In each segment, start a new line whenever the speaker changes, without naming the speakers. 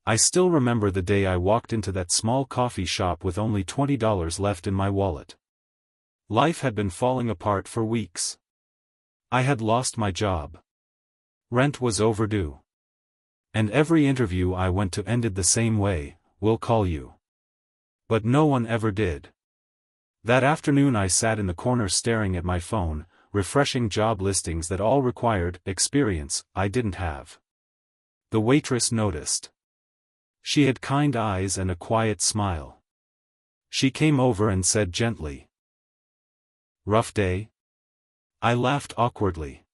I still remember the day I walked into that small coffee shop with only $20 left in my wallet. Life had been falling apart for weeks. I had lost my job. Rent was overdue. And every interview I went to ended the same way: "We'll call you." But no one ever did. That afternoon I sat in the corner staring at my phone, refreshing job listings that all required experience I didn't have. The waitress noticed. She had kind eyes and a quiet smile. She came over and said gently, "Rough day?" I laughed awkwardly.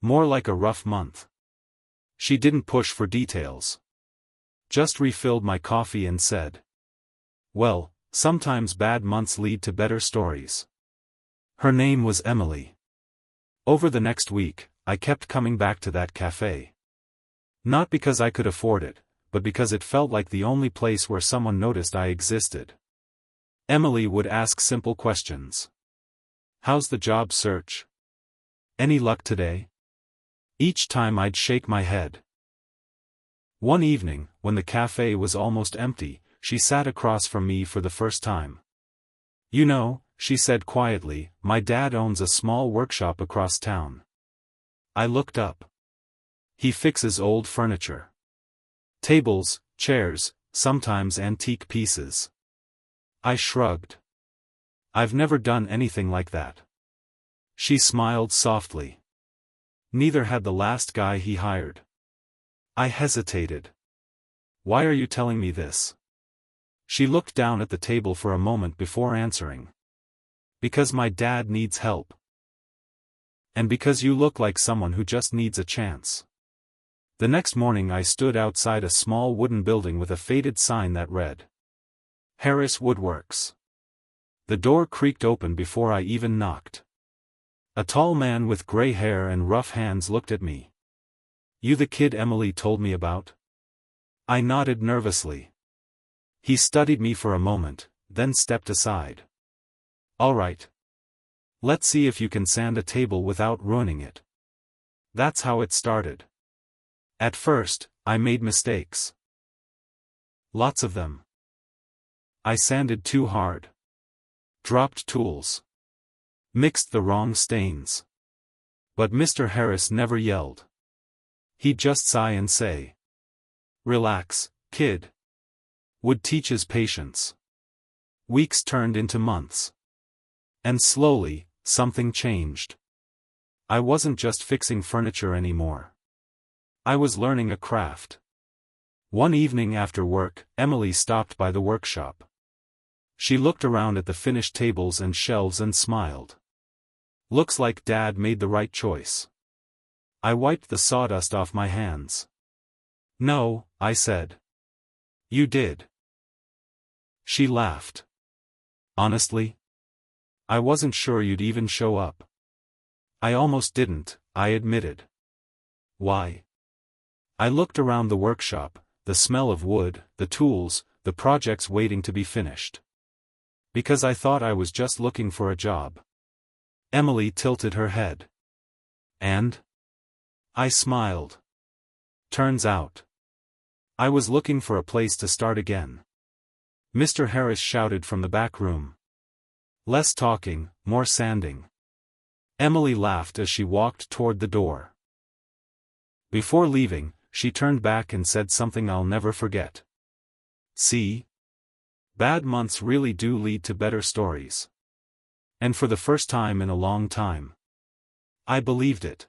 "More like a rough month." She didn't push for details. Just refilled my coffee and said, "Well, sometimes bad months lead to better stories." Her name was Emily. Over the next week, I kept coming back to that café. Not because I could afford it, but because it felt like the only place where someone noticed I existed. Emily would ask simple questions. "How's the job search? Any luck today?" Each time I'd shake my head. One evening, when the café was almost empty, she sat across from me for the first time. "You know," she said quietly, "my dad owns a small workshop across town." I looked up. "He fixes old furniture. Tables, chairs, sometimes antique pieces." I shrugged. "I've never done anything like that." She smiled softly. "Neither had the last guy he hired." I hesitated. "Why are you telling me this?" She looked down at the table for a moment before answering. "Because my dad needs help. And because you look like someone who just needs a chance." The next morning I stood outside a small wooden building with a faded sign that read, "Harris Woodworks." The door creaked open before I even knocked. A tall man with gray hair and rough hands looked at me. "You the kid Emily told me about?" I nodded nervously. He studied me for a moment, then stepped aside. "All right. Let's see if you can sand a table without ruining it." That's how it started. At first, I made mistakes. Lots of them. I sanded too hard. Dropped tools. Mixed the wrong stains. But Mr. Harris never yelled. He'd just sigh and say, "Relax, kid." Would teach his patience. Weeks turned into months. And slowly, something changed. I wasn't just fixing furniture anymore. I was learning a craft. One evening after work, Emily stopped by the workshop. She looked around at the finished tables and shelves and smiled. "Looks like Dad made the right choice." I wiped the sawdust off my hands. "No," I said. "You did." She laughed. "Honestly? I wasn't sure you'd even show up." "I almost didn't," I admitted. "Why?" I looked around the workshop, the smell of wood, the tools, the projects waiting to be finished. "Because I thought I was just looking for a job." Emily tilted her head. "And?" I smiled. "Turns out I was looking for a place to start again." Mr. Harris shouted from the back room. "Less talking, more sanding." Emily laughed as she walked toward the door. Before leaving, she turned back and said something I'll never forget. "See? Bad months really do lead to better stories." And for the first time in a long time, I believed it.